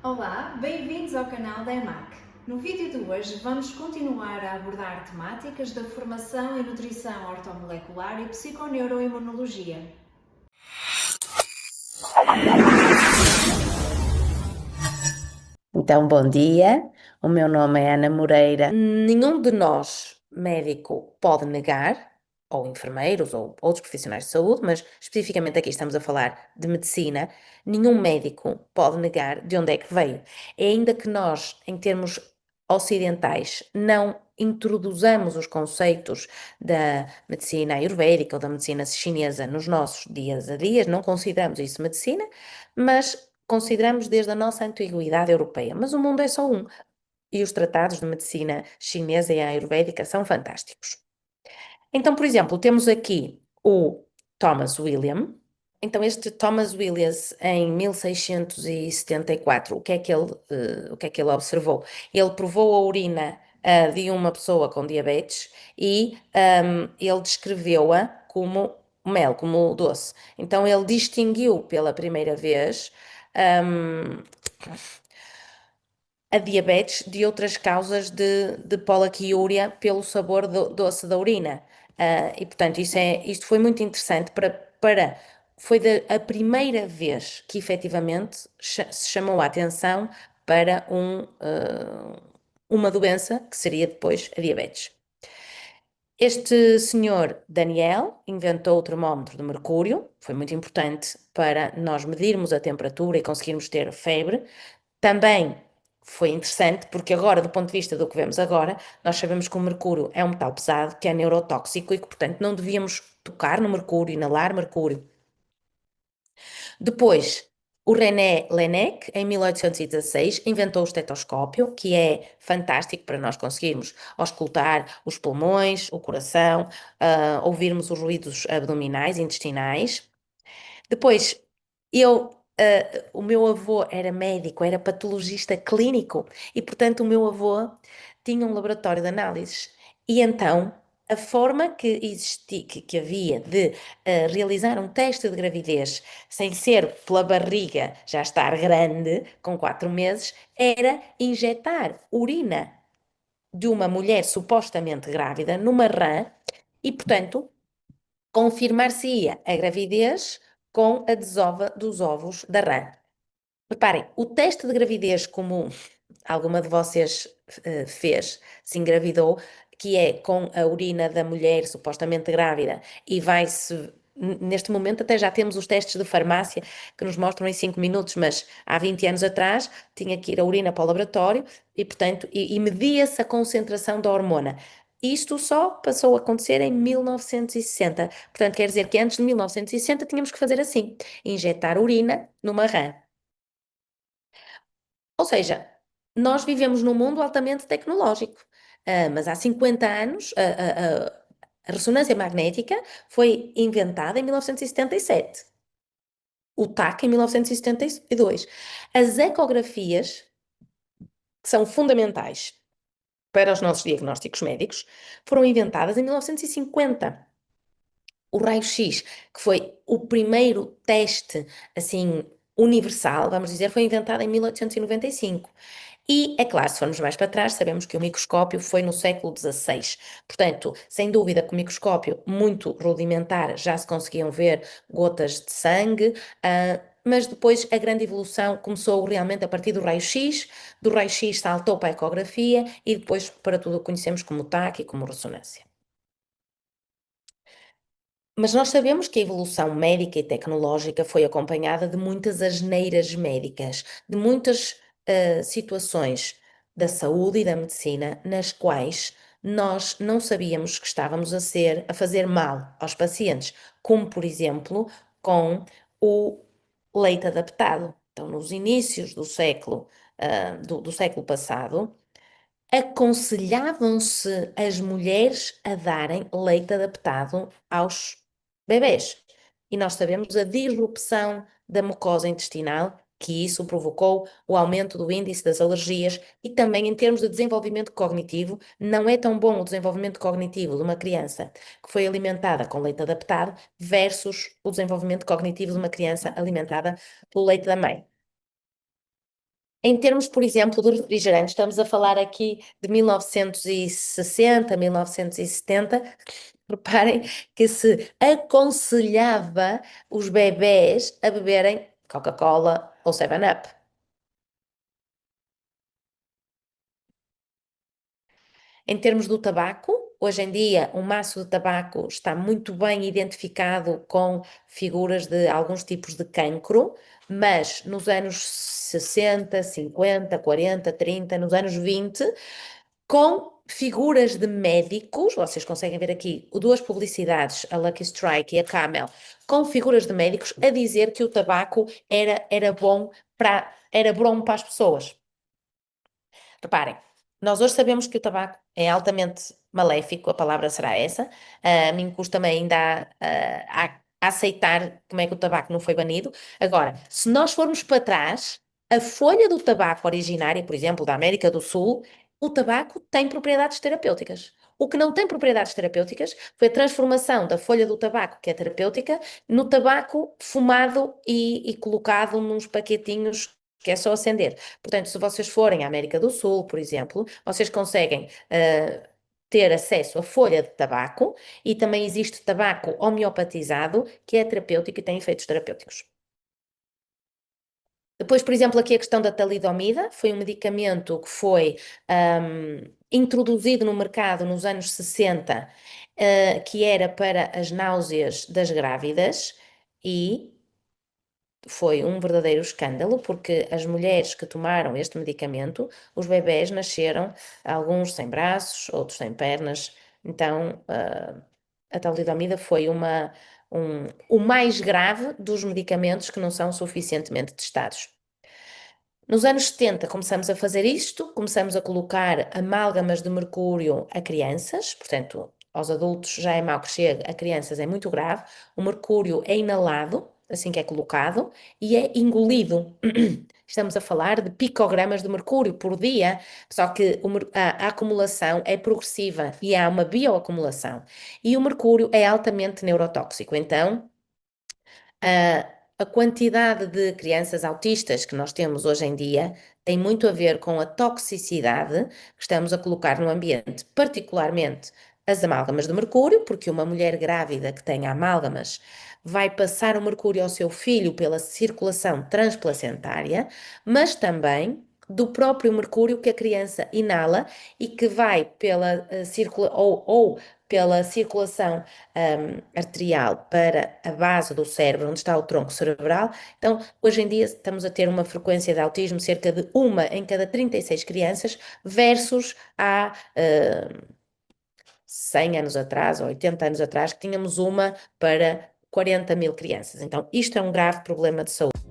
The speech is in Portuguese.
Olá, bem-vindos ao canal da EMAC. No vídeo de hoje vamos continuar a abordar temáticas da formação em nutrição ortomolecular e psiconeuroimunologia. Então, bom dia. O meu nome é Ana Moreira. Nenhum de nós, médico, pode negar, ou enfermeiros, ou outros profissionais de saúde, mas especificamente aqui estamos a falar de medicina. Nenhum médico pode negar de onde é que veio. E ainda que nós, em termos ocidentais, não introduzamos os conceitos da medicina ayurvédica ou da medicina chinesa nos nossos dias a dias, não consideramos isso medicina, mas consideramos desde a nossa antiguidade europeia, mas o mundo é só um. E os tratados de medicina chinesa e ayurvédica são fantásticos. Então, por exemplo, temos aqui o Thomas William. Então, este Thomas Williams, em 1674, o que é que ele observou? Ele provou a urina, de uma pessoa com diabetes e, ele descreveu-a como mel, como doce. Então, ele distinguiu pela primeira vez, um, a diabetes de outras causas de polaquiúria pelo sabor doce da urina. E portanto, isto foi muito interessante foi a primeira vez que efetivamente se chamou a atenção para uma doença que seria depois a diabetes. Este senhor Daniel inventou o termómetro de mercúrio, foi muito importante para nós medirmos a temperatura e conseguirmos ter febre. Também foi interessante porque agora, do ponto de vista do que vemos agora, nós sabemos que o mercúrio é um metal pesado, que é neurotóxico e que, portanto, não devíamos tocar no mercúrio, inalar mercúrio. Depois, o René Laennec, em 1816, inventou o estetoscópio, que é fantástico para nós conseguirmos auscultar os pulmões, o coração, ouvirmos os ruídos abdominais, intestinais. Depois, o meu avô era médico, era patologista clínico e, portanto, o meu avô tinha um laboratório de análises. E então, a forma que havia de realizar um teste de gravidez sem ser pela barriga já estar grande, com 4 meses, era injetar urina de uma mulher supostamente grávida numa rã e, portanto, confirmar-se-ia a gravidez com a desova dos ovos da rã. Reparem, o teste de gravidez comum, alguma de vocês fez, se engravidou, que é com a urina da mulher supostamente grávida e vai-se. Neste momento até já temos os testes de farmácia que nos mostram em 5 minutos, mas há 20 anos atrás tinha que ir a urina para o laboratório e, portanto, e media-se a concentração da hormona. Isto só passou a acontecer em 1960. Portanto, quer dizer que antes de 1960 tínhamos que fazer assim, injetar urina numa rã. Ou seja, nós vivemos num mundo altamente tecnológico, mas há 50 anos a ressonância magnética foi inventada em 1977, o TAC em 1972. As ecografias, que são fundamentais para os nossos diagnósticos médicos, foram inventadas em 1950. O raio-x, que foi o primeiro teste assim universal, vamos dizer, foi inventado em 1895. E, é claro, se formos mais para trás, sabemos que o microscópio foi no século XVI. Portanto, sem dúvida que o microscópio, muito rudimentar, já se conseguiam ver gotas de sangue, mas depois a grande evolução começou realmente a partir do raio-x saltou para a ecografia e depois para tudo o que conhecemos como TAC e como ressonância. Mas nós sabemos que a evolução médica e tecnológica foi acompanhada de muitas asneiras médicas, de muitas situações da saúde e da medicina nas quais nós não sabíamos que estávamos a fazer mal aos pacientes, como por exemplo com o leite adaptado. Então, nos inícios do século passado, aconselhavam-se as mulheres a darem leite adaptado aos bebés. E nós sabemos a disrupção da mucosa intestinal, que isso provocou o aumento do índice das alergias e também em termos de desenvolvimento cognitivo, não é tão bom o desenvolvimento cognitivo de uma criança que foi alimentada com leite adaptado versus o desenvolvimento cognitivo de uma criança alimentada pelo leite da mãe. Em termos, por exemplo, de refrigerantes, estamos a falar aqui de 1960, 1970. Reparem que se aconselhava os bebés a beberem Coca-Cola ou 7-Up. Em termos do tabaco, hoje em dia o maço de tabaco está muito bem identificado com figuras de alguns tipos de cancro, mas nos anos 60, 50, 40, 30, nos anos 20, com figuras de médicos, vocês conseguem ver aqui duas publicidades, a Lucky Strike e a Camel, com figuras de médicos a dizer que o tabaco era bom para as pessoas. Reparem, nós hoje sabemos que o tabaco é altamente maléfico, a palavra será essa. A mim custa-me ainda a aceitar como é que o tabaco não foi banido. Agora, se nós formos para trás, a folha do tabaco originária, por exemplo, da América do Sul, o tabaco tem propriedades terapêuticas. O que não tem propriedades terapêuticas foi a transformação da folha do tabaco, que é terapêutica, no tabaco fumado e colocado nos paquetinhos que é só acender. Portanto, se vocês forem à América do Sul, por exemplo, vocês conseguem ter acesso à folha de tabaco e também existe tabaco homeopatizado que é terapêutico e tem efeitos terapêuticos. Depois, por exemplo, aqui a questão da talidomida, foi um medicamento que foi introduzido no mercado nos anos 60, que era para as náuseas das grávidas e foi um verdadeiro escândalo, porque as mulheres que tomaram este medicamento, os bebés nasceram, alguns sem braços, outros sem pernas. Então, a talidomida foi o mais grave dos medicamentos que não são suficientemente testados. Nos anos 70 começamos a fazer isto, começamos a colocar amálgamas de mercúrio a crianças, portanto, aos adultos já é mau que chegue, a crianças é muito grave. O mercúrio é inalado, assim que é colocado, e é engolido. Estamos a falar de picogramas de mercúrio por dia, só que a acumulação é progressiva e há uma bioacumulação. E o mercúrio é altamente neurotóxico, então a quantidade de crianças autistas que nós temos hoje em dia tem muito a ver com a toxicidade que estamos a colocar no ambiente, particularmente as amálgamas de mercúrio, porque uma mulher grávida que tenha amálgamas vai passar o mercúrio ao seu filho pela circulação transplacentária, mas também do próprio mercúrio que a criança inala e que vai pela ou pela circulação arterial para a base do cérebro, onde está o tronco cerebral. Então, hoje em dia estamos a ter uma frequência de autismo cerca de uma em cada 36 crianças versus há 100 anos atrás ou 80 anos atrás que tínhamos uma para 40 mil crianças. Então, isto é um grave problema de saúde.